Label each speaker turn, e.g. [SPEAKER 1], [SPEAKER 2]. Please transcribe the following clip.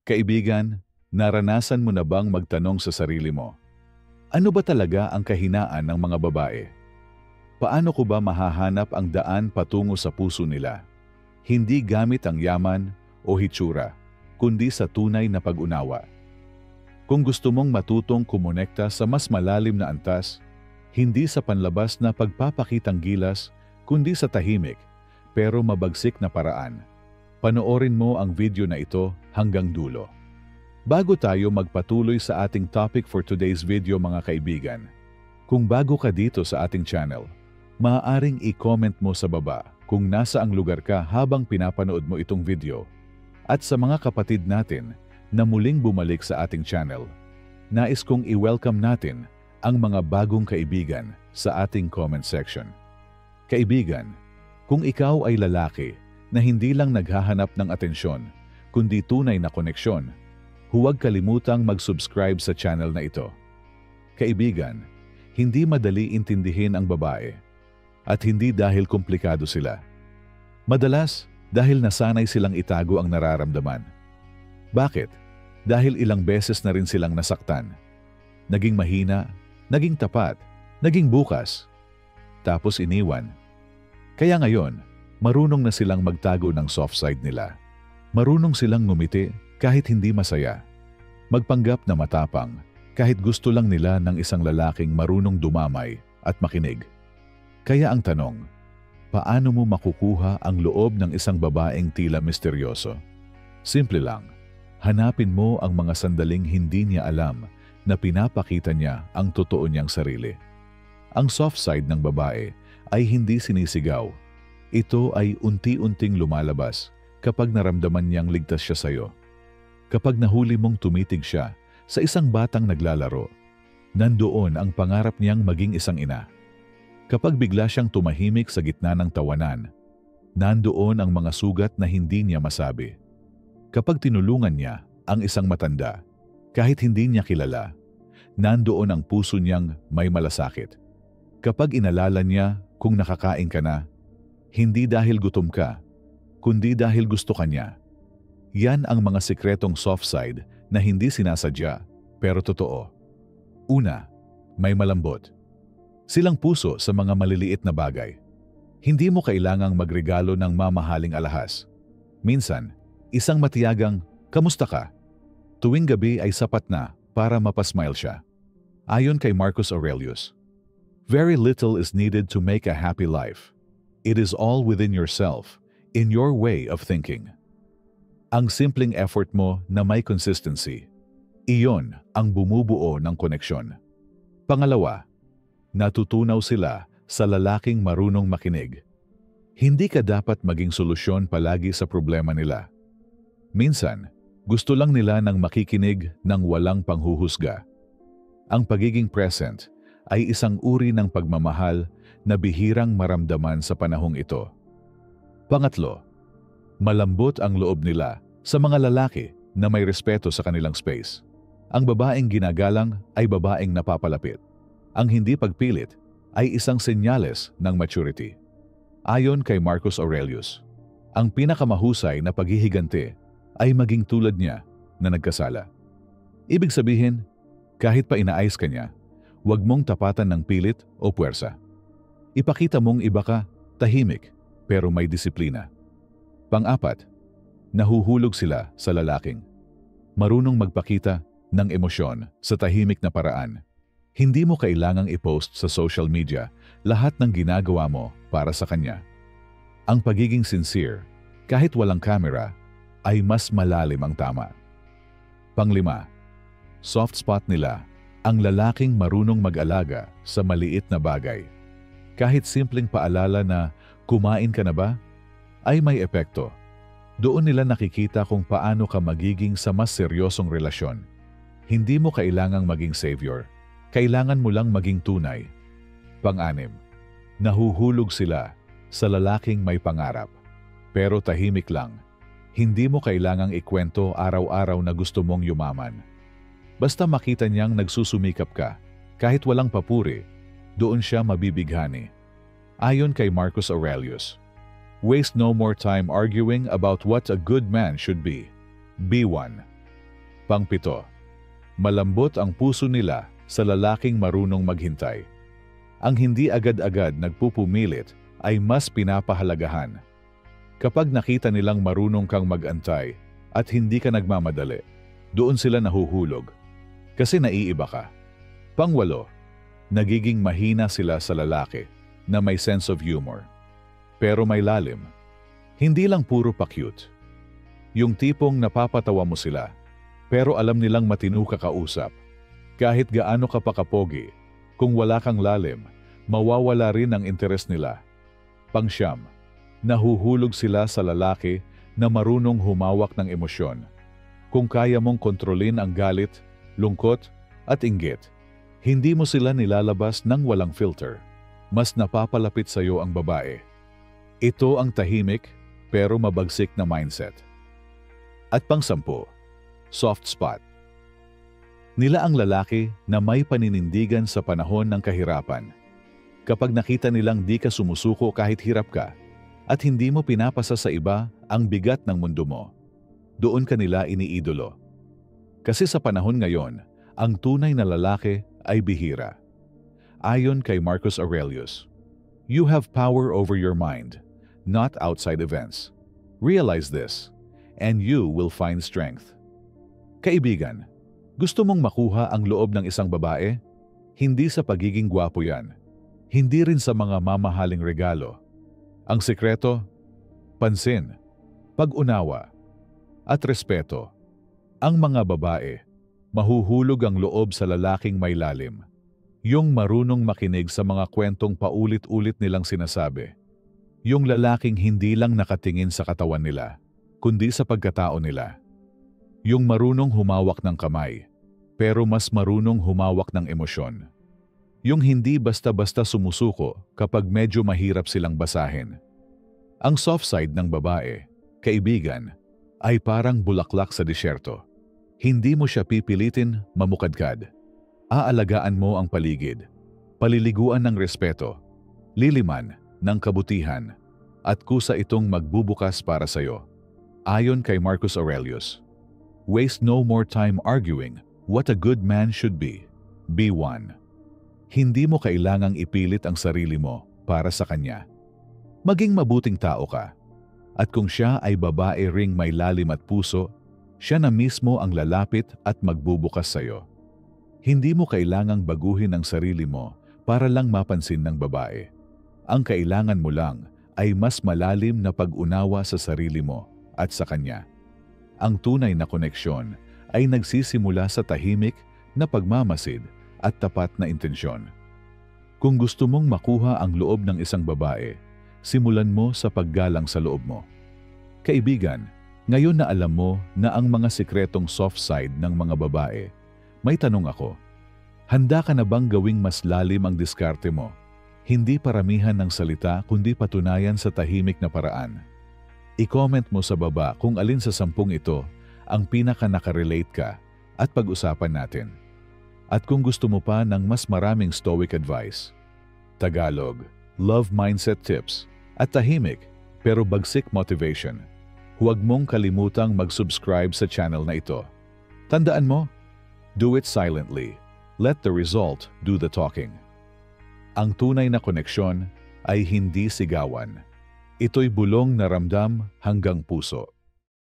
[SPEAKER 1] Kaibigan, naranasan mo na bang magtanong sa sarili mo, ano ba talaga ang kahinaan ng mga babae? Paano ko ba mahahanap ang daan patungo sa puso nila? Hindi gamit ang yaman o hitsura, kundi sa tunay na pag-unawa. Kung gusto mong matutong kumonekta sa mas malalim na antas, hindi sa panlabas na pagpapakitang gilas, kundi sa tahimik, pero mabagsik na paraan, panoorin mo ang video na ito hanggang dulo. Bago tayo magpatuloy sa ating topic for today's video mga kaibigan, kung bago ka dito sa ating channel, maaaring i-comment mo sa baba kung nasa ang lugar ka habang pinapanood mo itong video. At sa mga kapatid natin na muling bumalik sa ating channel, nais kong i-welcome natin ang mga bagong kaibigan sa ating comment section. Kaibigan, kung ikaw ay lalaki na hindi lang naghahanap ng atensyon, kundi tunay na koneksyon, huwag kalimutang mag-subscribe sa channel na ito. Kaibigan, hindi madali intindihin ang babae. At hindi dahil komplikado sila. Madalas, dahil nasanay silang itago ang nararamdaman. Bakit? Dahil ilang beses na rin silang nasaktan. Naging mahina, naging tapat, naging bukas. Tapos iniwan. Kaya ngayon, marunong na silang magtago ng soft side nila. Marunong silang ngumiti kahit hindi masaya. Magpanggap na matapang kahit gusto lang nila ng isang lalaking marunong dumamay at makinig. Kaya ang tanong, paano mo makukuha ang loob ng isang babaeng tila misteryoso? Simple lang, hanapin mo ang mga sandaling hindi niya alam na pinapakita niya ang totoo niyang sarili. Ang soft side ng babae ay hindi sinisigaw. Ito ay unti-unting lumalabas kapag naramdaman niyang ligtas siya sa iyo. Kapag nahuli mong tumitig siya sa isang batang naglalaro, nandoon ang pangarap niyang maging isang ina. Kapag bigla siyang tumahimik sa gitna ng tawanan, nandoon ang mga sugat na hindi niya masabi. Kapag tinulungan niya ang isang matanda, kahit hindi niya kilala, nandoon ang puso niyang may malasakit. Kapag inalala niya kung nakakain ka na, hindi dahil gutom ka, kundi dahil gusto ka niya. Yan ang mga sikretong soft side na hindi sinasadya, pero totoo. Una, may malambot. Silang puso sa mga maliliit na bagay. Hindi mo kailangang magregalo ng mamahaling alahas. Minsan, isang matiyagang, "Kamusta ka?" tuwing gabi ay sapat na para mapasmile siya. Ayon kay Marcus Aurelius, "Very little is needed to make a happy life. It is all within yourself, in your way of thinking." Ang simpleng effort mo na may consistency, iyon ang bumubuo ng koneksyon. Pangalawa, natutunaw sila sa lalaking marunong makinig. Hindi ka dapat maging solusyon palagi sa problema nila. Minsan, gusto lang nila ng makikinig ng walang panghuhusga. Ang pagiging present ay isang uri ng pagmamahal na bihirang maramdaman sa panahong ito. Pangatlo, malambot ang loob nila sa mga lalaki na may respeto sa kanilang space. Ang babaeng ginagalang ay babaeng napapalapit. Ang hindi pagpilit ay isang senyales ng maturity. Ayon kay Marcus Aurelius, ang pinakamahusay na paghihiganti ay maging tulad niya na nagkasala. Ibig sabihin, kahit pa inaayos ka niya, huwag mong tapatan ng pilit o puwersa. Ipakita mong iba ka, tahimik, pero may disiplina. Pang-apat, nahuhulog sila sa lalaking marunong magpakita ng emosyon sa tahimik na paraan. Hindi mo kailangang i-post sa social media lahat ng ginagawa mo para sa kanya. Ang pagiging sincere, kahit walang camera, ay mas malalim ang tama. Panglima, soft spot nila, ang lalaking marunong mag-alaga sa maliit na bagay. Kahit simpleng paalala na, "Kumain ka na ba?" ay may epekto. Doon nila nakikita kung paano ka magiging sa mas seryosong relasyon. Hindi mo kailangang maging savior. Kailangan mo lang maging tunay. Pang-anim, nahuhulog sila sa lalaking may pangarap. Pero tahimik lang. Hindi mo kailangang ikwento araw-araw na gusto mong yumaman. Basta makita niyang nagsusumikap ka, kahit walang papuri, doon siya mabibighani. Ayon kay Marcus Aurelius, waste no more time arguing about what a good man should be. Be one. Pangpito, malambot ang puso nila sa lalaking marunong maghintay. Ang hindi agad-agad nagpupumilit ay mas pinapahalagahan. Kapag nakita nilang marunong kang mag-antay at hindi ka nagmamadali, doon sila nahuhulog kasi naiiba ka. Pangwalo, nagiging mahina sila sa lalaki na may sense of humor. Pero may lalim. Hindi lang puro pa-cute. Yung tipong napapatawa mo sila, pero alam nilang matino ka kausap. Kahit gaano ka pa kapogi, kung wala kang lalim, mawawala rin ang interes nila. Pangsyam, nahuhulog sila sa lalaki na marunong humawak ng emosyon. Kung kaya mong kontrolin ang galit, lungkot, at inggit, hindi mo sila nilalabas ng walang filter. Mas napapalapit sa iyo ang babae. Ito ang tahimik pero mabagsik na mindset. At pang-10, soft spot. Nila ang lalaki na may paninindigan sa panahon ng kahirapan. Kapag nakita nilang di ka sumusuko kahit hirap ka at hindi mo pinapasa sa iba ang bigat ng mundo mo, doon ka nila iniidolo. Kasi sa panahon ngayon, ang tunay na lalaki ay bihira. Ayon kay Marcus Aurelius, "You have power over your mind, not outside events. Realize this, and you will find strength." Kaibigan, gusto mong makuha ang loob ng isang babae? Hindi sa pagiging gwapo yan. Hindi rin sa mga mamahaling regalo. Ang sikreto, pansin, pag-unawa, at respeto. Ang mga babae, mahuhulog ang loob sa lalaking may lalim. Yung marunong makinig sa mga kwentong paulit-ulit nilang sinasabi. Yung lalaking hindi lang nakatingin sa katawan nila, kundi sa pagkatao nila. Yung marunong humawak ng kamay, pero mas marunong humawak ng emosyon. Yung hindi basta-basta sumusuko kapag medyo mahirap silang basahin. Ang soft side ng babae, kaibigan, ay parang bulaklak sa disyerto. Hindi mo siya pipilitin mamukadkad. Aalagaan mo ang paligid, paliliguan ng respeto, liliman ng kabutihan, at kusa itong magbubukas para sa'yo. Ayon kay Marcus Aurelius, "Waste no more time arguing what a good man should be. Be one." Hindi mo kailangang ipilit ang sarili mo para sa kanya. Maging mabuting tao ka. At kung siya ay babae ring may lalim at puso, siya na mismo ang lalapit at magbubukas sa'yo. Hindi mo kailangang baguhin ang sarili mo para lang mapansin ng babae. Ang kailangan mo lang ay mas malalim na pag-unawa sa sarili mo at sa kanya. Ang tunay na koneksyon ay nagsisimula sa tahimik na pagmamasid at tapat na intensyon. Kung gusto mong makuha ang loob ng isang babae, simulan mo sa paggalang sa loob mo. Kaibigan, ngayon na alam mo na ang mga sikretong soft side ng mga babae, may tanong ako. Handa ka na bang gawing mas lalim ang diskarte mo? Hindi paramihan ng salita kundi patunayan sa tahimik na paraan. I-comment mo sa baba kung alin sa 10 ito ang pinaka-nakarelate ka at pag-usapan natin. At kung gusto mo pa ng mas maraming Stoic advice, Tagalog, love mindset tips, at tahimik pero bagsik motivation, huwag mong kalimutang mag-subscribe sa channel na ito. Tandaan mo, do it silently. Let the result do the talking. Ang tunay na koneksyon ay hindi sigawan. Ito'y bulong na ramdam hanggang puso.